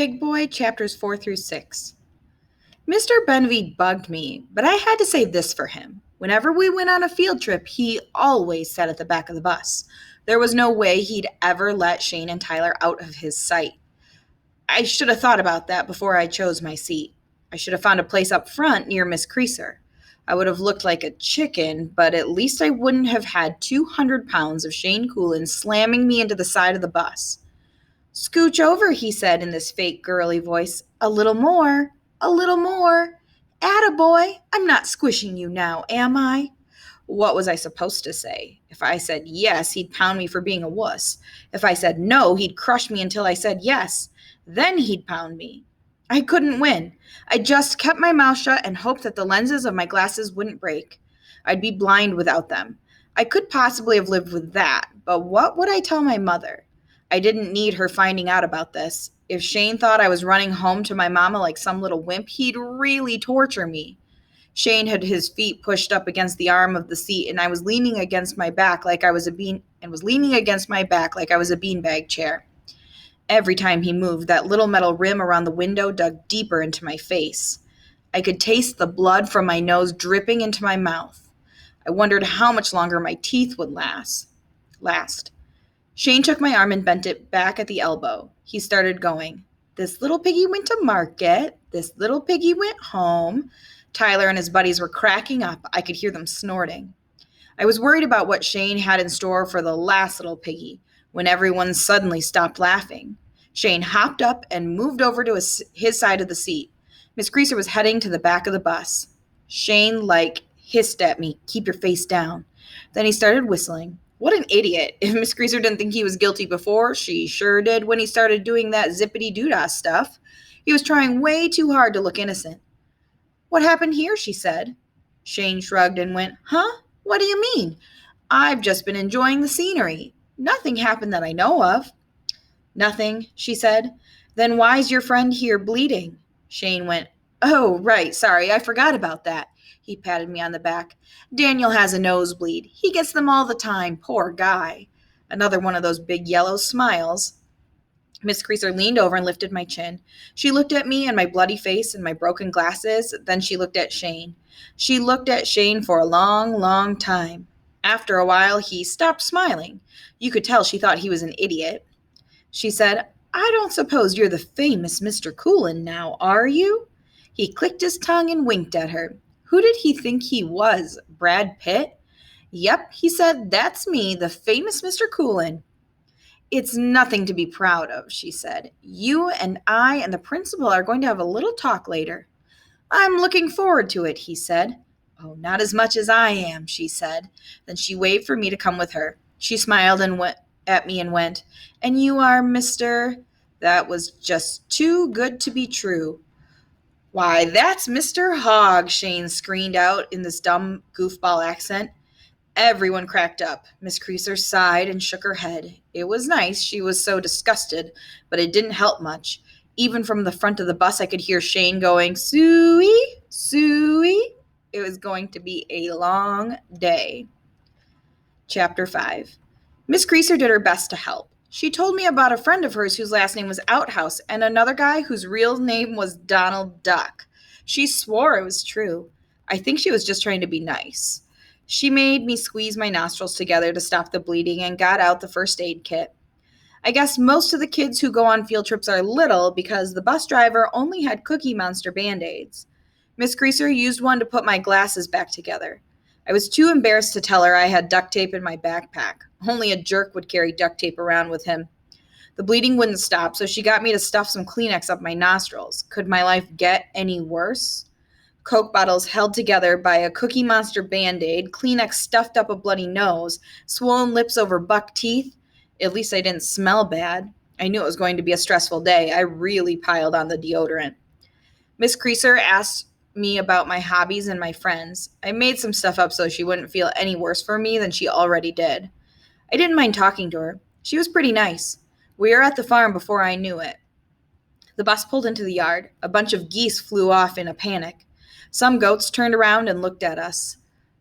Pigboy Chapters 4 through 6. Mr. Benvey bugged me, but I had to say this for him. Whenever we went on a field trip, he always sat at the back of the bus. There was no way he'd ever let Shane and Tyler out of his sight. I should have thought about that before I chose my seat. I should have found a place up front near Miss Creaser. I would have looked like a chicken, but at least I wouldn't have had 200 pounds of Shane Coolin slamming me into the side of the bus. Scooch over, he said in this fake girly voice. A little more, a little more. Attaboy, I'm not squishing you now, am I? What was I supposed to say? If I said yes, he'd pound me for being a wuss. If I said no, he'd crush me until I said yes. Then he'd pound me. I couldn't win. I just kept my mouth shut and hoped that the lenses of my glasses wouldn't break. I'd be blind without them. I could possibly have lived with that, but what would I tell my mother? I didn't need her finding out about this. If Shane thought I was running home to my mama like some little wimp, he'd really torture me. Shane had his feet pushed up against the arm of the seat, and I was leaning against my back like I was a beanbag chair. Every time he moved, that little metal rim around the window dug deeper into my face. I could taste the blood from my nose dripping into my mouth. I wondered how much longer my teeth would last. Shane took my arm and bent it back at the elbow. He started going. This little piggy went to market. This little piggy went home. Tyler and his buddies were cracking up. I could hear them snorting. I was worried about what Shane had in store for the last little piggy when everyone suddenly stopped laughing. Shane hopped up and moved over to his side of the seat. Miss Creaser was heading to the back of the bus. Shane, hissed at me, "Keep your face down." Then he started whistling. What an idiot. If Miss Creaser didn't think he was guilty before, she sure did when he started doing that zippity-doo-dah stuff. He was trying way too hard to look innocent. What happened here, she said. Shane shrugged and went, Huh? What do you mean? I've just been enjoying the scenery. Nothing happened that I know of. Nothing, she said. Then why's your friend here bleeding? Shane went, Oh, right, sorry, I forgot about that. He patted me on the back. Daniel has a nosebleed. He gets them all the time, poor guy. Another one of those big yellow smiles. Miss Creaser leaned over and lifted my chin. She looked at me and my bloody face and my broken glasses. Then she looked at Shane. She looked at Shane for a long, long time. After a while, he stopped smiling. You could tell she thought he was an idiot. She said, I don't suppose you're the famous Mr. Coolin now, are you? He clicked his tongue and winked at her. Who did he think he was, Brad Pitt? Yep, he said, that's me, the famous Mr. Coolin. It's nothing to be proud of, she said. You and I and the principal are going to have a little talk later. I'm looking forward to it, he said. Oh, not as much as I am, she said. Then she waved for me to come with her. She smiled and went at me and went, And you are Mr. That was just too good to be true. Why, that's Mr. Hogg, Shane screamed out in this dumb goofball accent. Everyone cracked up. Miss Creaser sighed and shook her head. It was nice, she was so disgusted, but it didn't help much. Even from the front of the bus, I could hear Shane going, Suey, Suey. It was going to be a long day. Chapter 5. Miss Creaser did her best to help. She told me about a friend of hers whose last name was Outhouse and another guy whose real name was Donald Duck. She swore it was true. I think she was just trying to be nice. She made me squeeze my nostrils together to stop the bleeding and got out the first aid kit. I guess most of the kids who go on field trips are little because the bus driver only had Cookie Monster Band-Aids. Miss Creaser used one to put my glasses back together. I was too embarrassed to tell her I had duct tape in my backpack. Only a jerk would carry duct tape around with him. The bleeding wouldn't stop, so she got me to stuff some Kleenex up my nostrils. Could my life get any worse? Coke bottles held together by a Cookie Monster Band-Aid, Kleenex stuffed up a bloody nose, swollen lips over buck teeth. At least I didn't smell bad. I knew it was going to be a stressful day. I really piled on the deodorant. Miss Creaser asked me about my hobbies and my friends. I made some stuff up so she wouldn't feel any worse for me than she already did. I didn't mind talking to her. She was pretty nice. We were at the farm before I knew it. The bus pulled into the yard. A bunch of geese flew off in a panic. Some goats turned around and looked at us.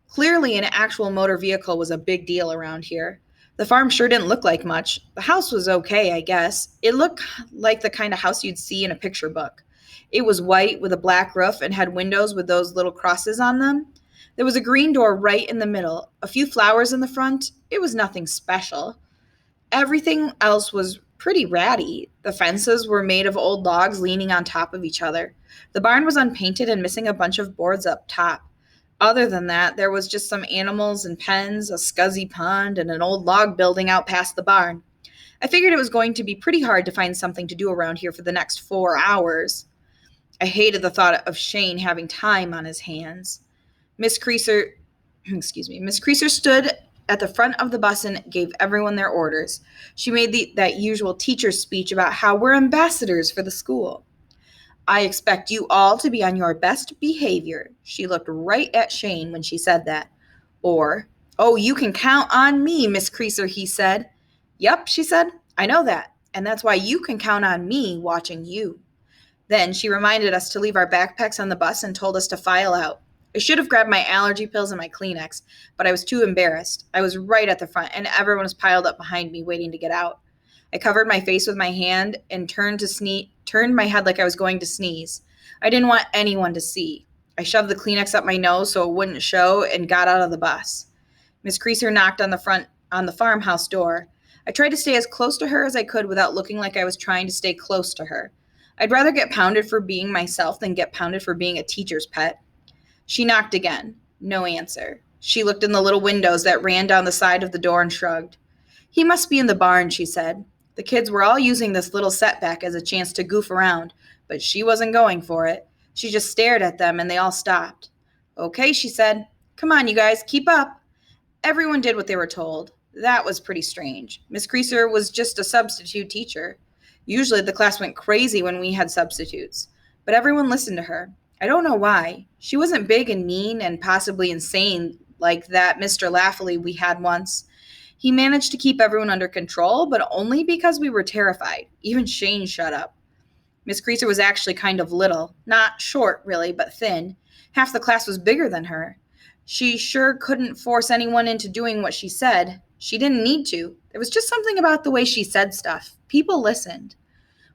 Clearly, an actual motor vehicle was a big deal around here. The farm sure didn't look like much. The house was okay, I guess. It looked like the kind of house you'd see in a picture book. It was white with a black roof and had windows with those little crosses on them. There was a green door right in the middle, a few flowers in the front. It was nothing special. Everything else was pretty ratty. The fences were made of old logs leaning on top of each other. The barn was unpainted and missing a bunch of boards up top. Other than that, there was just some animals and pens, a scuzzy pond, and an old log building out past the barn. I figured it was going to be pretty hard to find something to do around here for the next 4 hours. I hated the thought of Shane having time on his hands. Miss Creaser, Miss Creaser stood at the front of the bus and gave everyone their orders. She made that usual teacher's speech about how we're ambassadors for the school. I expect you all to be on your best behavior. She looked right at Shane when she said that. Or, oh, you can count on me, Miss Creaser, he said. Yup, she said. I know that. And that's why you can count on me watching you. Then she reminded us to leave our backpacks on the bus and told us to file out. I should have grabbed my allergy pills and my Kleenex, but I was too embarrassed. I was right at the front, and everyone was piled up behind me waiting to get out. I covered my face with my hand and turned my head like I was going to sneeze. I didn't want anyone to see. I shoved the Kleenex up my nose so it wouldn't show and got out of the bus. Miss Creaser knocked on the farmhouse door. I tried to stay as close to her as I could without looking like I was trying to stay close to her. I'd rather get pounded for being myself than get pounded for being a teacher's pet. She knocked again. No answer. She looked in the little windows that ran down the side of the door and shrugged. He must be in the barn, she said. The kids were all using this little setback as a chance to goof around, but she wasn't going for it. She just stared at them and they all stopped. Okay, she said. Come on, you guys, keep up. Everyone did what they were told. That was pretty strange. Miss Creaser was just a substitute teacher. Usually the class went crazy when we had substitutes, but everyone listened to her. I don't know why. She wasn't big and mean and possibly insane like that Mr. Laughley we had once. He managed to keep everyone under control, but only because we were terrified. Even Shane shut up. Miss Creaser was actually kind of little. Not short, really, but thin. Half the class was bigger than her. She sure couldn't force anyone into doing what she said. She didn't need to. There was just something about the way she said stuff. People listened.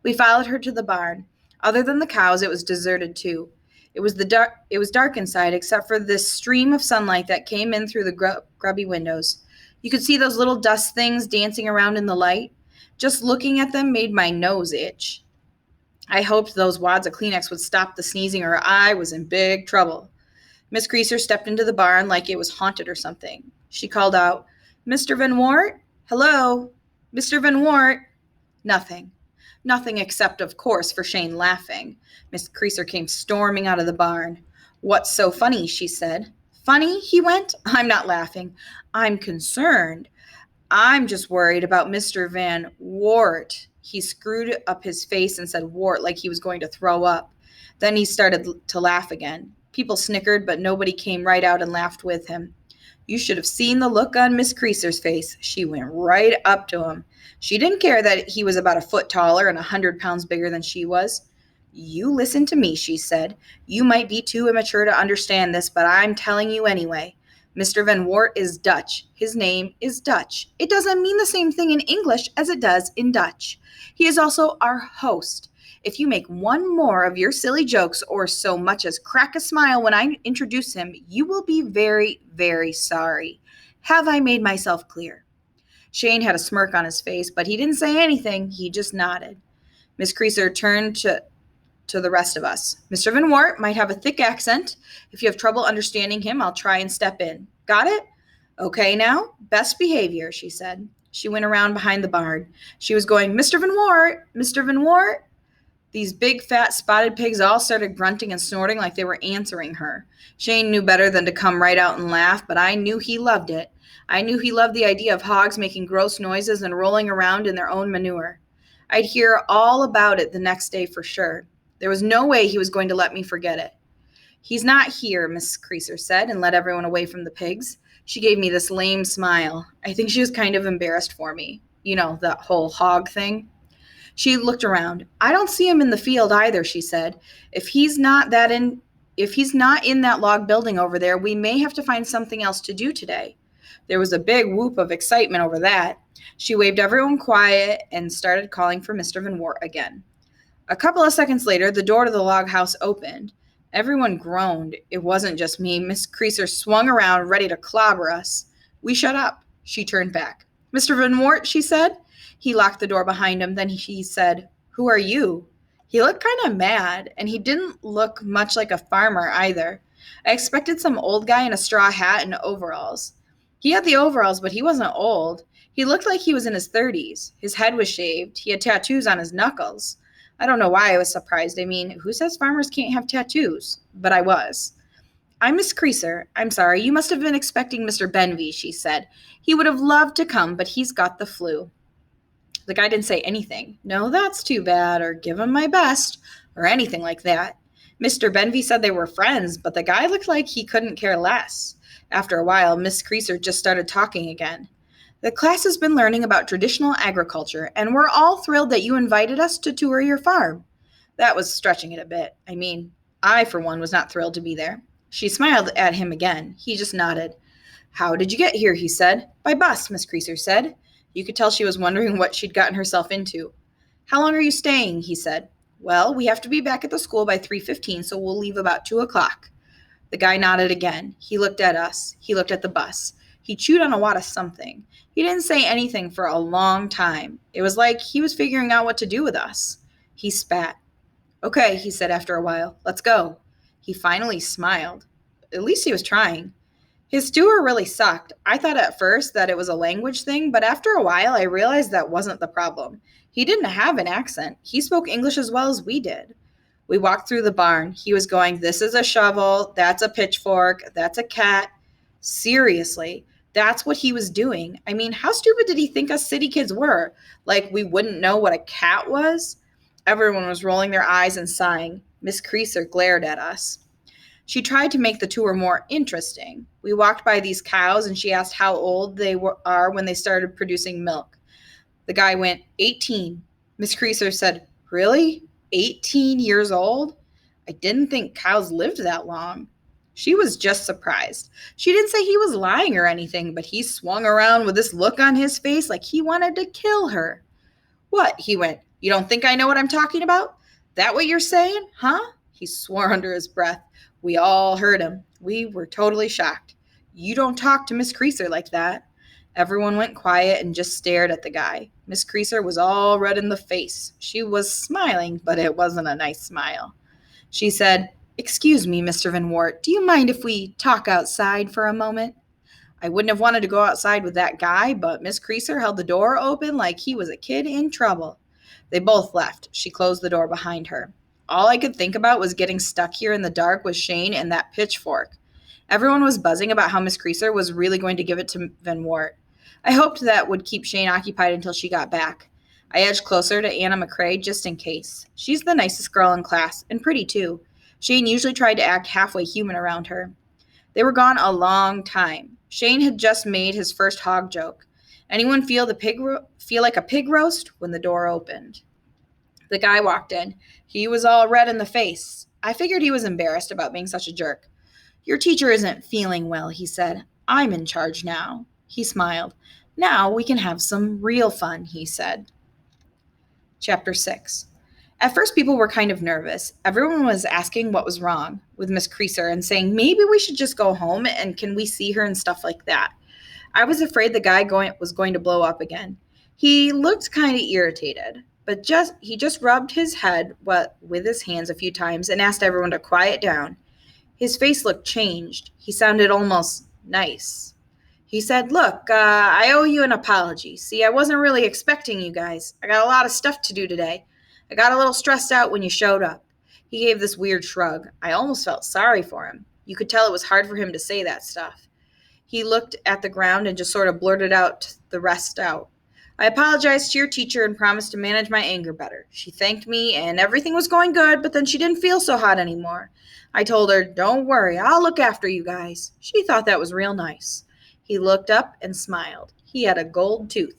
We followed her to the barn. Other than the cows, it was deserted too. It was dark inside, except for this stream of sunlight that came in through the grubby windows. You could see those little dust things dancing around in the light. Just looking at them made my nose itch. I hoped those wads of Kleenex would stop the sneezing or I was in big trouble. Miss Creaser stepped into the barn like it was haunted or something. She called out, Mr. Van Wart? Hello? Mr. Van Wart? Nothing. Nothing except, of course, for Shane laughing. Miss Creaser came storming out of the barn. What's so funny, she said. Funny, he went. I'm not laughing. I'm concerned. I'm just worried about Mr. Van Wart. He screwed up his face and said Wart like he was going to throw up. Then he started to laugh again. People snickered, but nobody came right out and laughed with him. You should have seen the look on Miss Creaser's face. She went right up to him. She didn't care that he was about a foot taller and 100 pounds bigger than she was. You listen to me, she said. You might be too immature to understand this, but I'm telling you anyway. Mr. Van Wart is Dutch. His name is Dutch. It doesn't mean the same thing in English as it does in Dutch. He is also our host. If you make one more of your silly jokes or so much as crack a smile when I introduce him, you will be very, very sorry. Have I made myself clear? Shane had a smirk on his face, but he didn't say anything. He just nodded. Miss Creaser turned to the rest of us. Mr. Van Wart might have a thick accent. If you have trouble understanding him, I'll try and step in. Got it? Okay now, best behavior, she said. She went around behind the barn. She was going, Mr. Van Wart, Mr. Van Wart. These big, fat, spotted pigs all started grunting and snorting like they were answering her. Shane knew better than to come right out and laugh, but I knew he loved it. I knew he loved the idea of hogs making gross noises and rolling around in their own manure. I'd hear all about it the next day for sure. There was no way he was going to let me forget it. He's not here, Miss Creaser said, and led everyone away from the pigs. She gave me this lame smile. I think she was kind of embarrassed for me. You know, that whole hog thing. She looked around. I don't see him in the field either, she said. If he's not in that log building over there, we may have to find something else to do today. There was a big whoop of excitement over that. She waved everyone quiet and started calling for Mr. Van Wart again. A couple of seconds later, the door to the log house opened. Everyone groaned. It wasn't just me. Miss Creaser swung around, ready to clobber us. We shut up. She turned back. Mr. Van Wart, she said. He locked the door behind him. Then he said, Who are you? He looked kind of mad, and he didn't look much like a farmer either. I expected some old guy in a straw hat and overalls. He had the overalls, but he wasn't old. He looked like he was in his 30s. His head was shaved. He had tattoos on his knuckles. I don't know why I was surprised. I mean, who says farmers can't have tattoos? But I was. I'm Miss Creaser. I'm sorry. You must have been expecting Mr. Benvey, she said. He would have loved to come, but he's got the flu. The guy didn't say anything. No, that's too bad, or give him my best, or anything like that. Mr. Benvey said they were friends, but the guy looked like he couldn't care less. After a while, Miss Creaser just started talking again. The class has been learning about traditional agriculture, and we're all thrilled that you invited us to tour your farm. That was stretching it a bit. I mean, I, for one, was not thrilled to be there. She smiled at him again. He just nodded. How did you get here? He said. By bus, Miss Creaser said. You could tell she was wondering what she'd gotten herself into. How long are you staying? He said. Well, we have to be back at the school by 3:15, so we'll leave about 2 o'clock. The guy nodded again. He looked at us. He looked at the bus. He chewed on a wad of something. He didn't say anything for a long time. It was like he was figuring out what to do with us. He spat. Okay, he said after a while. Let's go. He finally smiled. At least he was trying. His tour really sucked. I thought at first that it was a language thing, but after a while I realized that wasn't the problem. He didn't have an accent. He spoke English as well as we did. We walked through the barn. He was going, This is a shovel, that's a pitchfork, that's a cat. Seriously, that's what he was doing. I mean, how stupid did he think us city kids were? Like we wouldn't know what a cat was? Everyone was rolling their eyes and sighing. Miss Creaser glared at us. She tried to make the tour more interesting. We walked by these cows, and she asked how old they are when they started producing milk. The guy went, 18. Miss Creaser said, Really? 18 years old? I didn't think cows lived that long. She was just surprised. She didn't say he was lying or anything, but he swung around with this look on his face like he wanted to kill her. What? He went, You don't think I know what I'm talking about? That what you're saying? Huh? He swore under his breath. We all heard him. We were totally shocked. You don't talk to Miss Creaser like that. Everyone went quiet and just stared at the guy. Miss Creaser was all red in the face. She was smiling, but it wasn't a nice smile. She said, Excuse me, Mr. Van Wart, do you mind if we talk outside for a moment? I wouldn't have wanted to go outside with that guy, but Miss Creaser held the door open like he was a kid in trouble. They both left. She closed the door behind her. All I could think about was getting stuck here in the dark with Shane and that pitchfork. Everyone was buzzing about how Miss Creaser was really going to give it to Van Wart. I hoped that would keep Shane occupied until she got back. I edged closer to Anna McCrae just in case. She's the nicest girl in class, and pretty too. Shane usually tried to act halfway human around her. They were gone a long time. Shane had just made his first hog joke. Anyone feel like a pig roast when the door opened? The guy walked in. He was all red in the face. I figured he was embarrassed about being such a jerk. Your teacher isn't feeling well, he said. I'm in charge now. He smiled. Now we can have some real fun, he said. Chapter 6. At first, people were kind of nervous. Everyone was asking what was wrong with Miss Creaser and saying maybe we should just go home and can we see her and stuff like that. I was afraid the guy was going to blow up again. He looked kind of irritated, but he just rubbed his head with his hands a few times and asked everyone to quiet down. His face looked changed. He sounded almost nice. He said, Look, I owe you an apology. See, I wasn't really expecting you guys. I got a lot of stuff to do today. I got a little stressed out when you showed up. He gave this weird shrug. I almost felt sorry for him. You could tell it was hard for him to say that stuff. He looked at the ground and just sort of blurted the rest out. I apologized to your teacher and promised to manage my anger better. She thanked me and everything was going good, but then she didn't feel so hot anymore. I told her, Don't worry, I'll look after you guys. She thought that was real nice. He looked up and smiled. He had a gold tooth.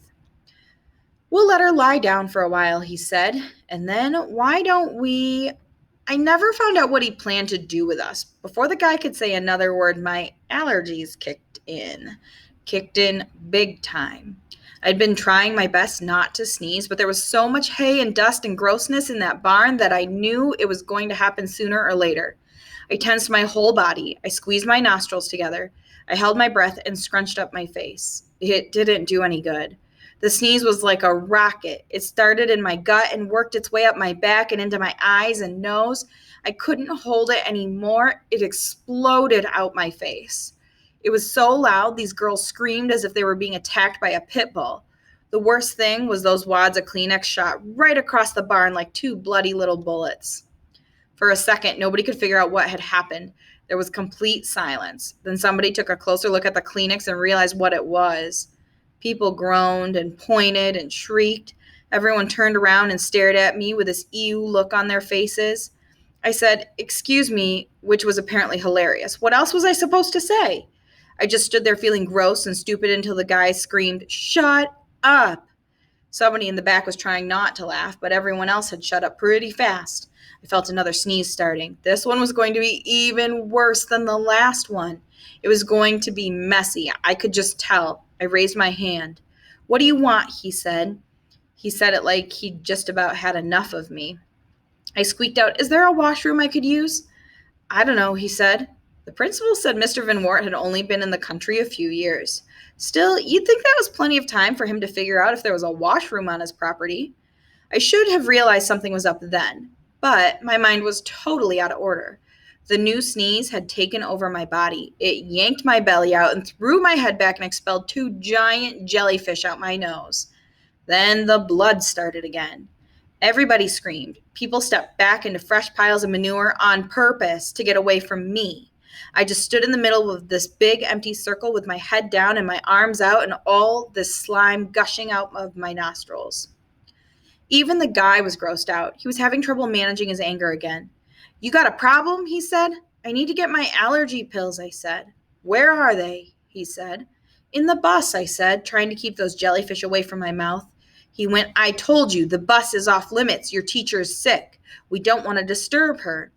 We'll let her lie down for a while, he said, and then why don't we... I never found out what he planned to do with us. Before the guy could say another word, my allergies kicked in. kicked in big time. I'd been trying my best not to sneeze, but there was so much hay and dust and grossness in that barn that I knew it was going to happen sooner or later. I tensed my whole body. I squeezed my nostrils together. I held my breath and scrunched up my face. It didn't do any good. The sneeze was like a rocket. It started in my gut and worked its way up my back and into my eyes and nose. I couldn't hold it anymore. It exploded out my face. It was so loud, these girls screamed as if they were being attacked by a pit bull. The worst thing was those wads of Kleenex shot right across the barn like two bloody little bullets. For a second, nobody could figure out what had happened. There was complete silence. Then somebody took a closer look at the Kleenex and realized what it was. People groaned and pointed and shrieked. Everyone turned around and stared at me with this ew look on their faces. I said, "Excuse me," which was apparently hilarious. What else was I supposed to say? I just stood there feeling gross and stupid until the guy screamed, "Shut up!" Somebody in the back was trying not to laugh, but everyone else had shut up pretty fast. I felt another sneeze starting. This one was going to be even worse than the last one. It was going to be messy. I could just tell. I raised my hand. "What do you want?" he said. He said it like he'd just about had enough of me. I squeaked out, "Is there a washroom I could use?" "I don't know," he said. The principal said Mr. Van Wart had only been in the country a few years. Still, you'd think that was plenty of time for him to figure out if there was a washroom on his property. I should have realized something was up then, but my mind was totally out of order. The new sneeze had taken over my body. It yanked my belly out and threw my head back and expelled two giant jellyfish out my nose. Then the blood started again. Everybody screamed. People stepped back into fresh piles of manure on purpose to get away from me. I just stood in the middle of this big empty circle with my head down and my arms out and all this slime gushing out of my nostrils. Even the guy was grossed out. He was having trouble managing his anger again. "You got a problem?" he said. "I need to get my allergy pills," I said. "Where are they?" he said. "In the bus," I said, trying to keep those jellyfish away from my mouth. He went, "I told you, the bus is off limits. Your teacher is sick. We don't want to disturb her."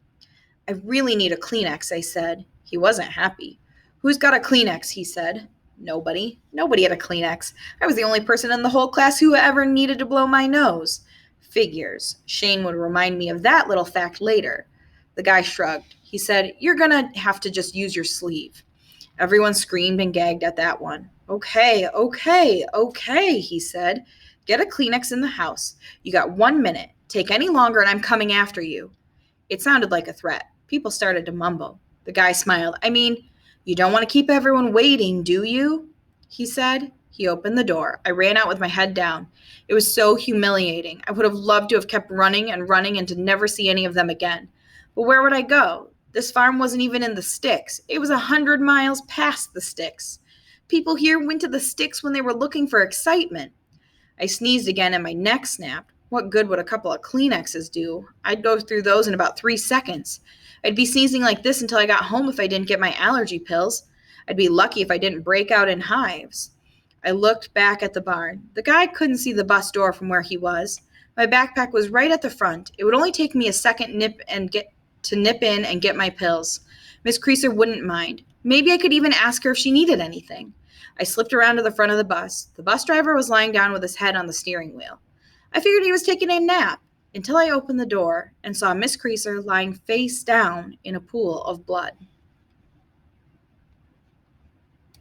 "I really need a Kleenex," I said. He wasn't happy. "Who's got a Kleenex?" he said. Nobody. Nobody had a Kleenex. I was the only person in the whole class who ever needed to blow my nose. Figures. Shane would remind me of that little fact later. The guy shrugged. He said, "You're gonna have to just use your sleeve." Everyone screamed and gagged at that one. Okay, he said. "Get a Kleenex in the house. You got 1 minute. Take any longer and I'm coming after you." It sounded like a threat. People started to mumble. The guy smiled. "I mean, you don't want to keep everyone waiting, do you?" he said. He opened the door. I ran out with my head down. It was so humiliating. I would have loved to have kept running and to never see any of them again. But where would I go? This farm wasn't even in the sticks. It was 100 miles past the sticks. People here went to the sticks when they were looking for excitement. I sneezed again and my neck snapped. What good would a couple of Kleenexes do? I'd go through those in about 3 seconds. I'd be sneezing like this until I got home if I didn't get my allergy pills. I'd be lucky if I didn't break out in hives. I looked back at the barn. The guy couldn't see the bus door from where he was. My backpack was right at the front. It would only take me a second nip in and get my pills. Miss Creaser wouldn't mind. Maybe I could even ask her if she needed anything. I slipped around to the front of the bus. The bus driver was lying down with his head on the steering wheel. I figured he was taking a nap until I opened the door and saw Miss Creaser lying face down in a pool of blood.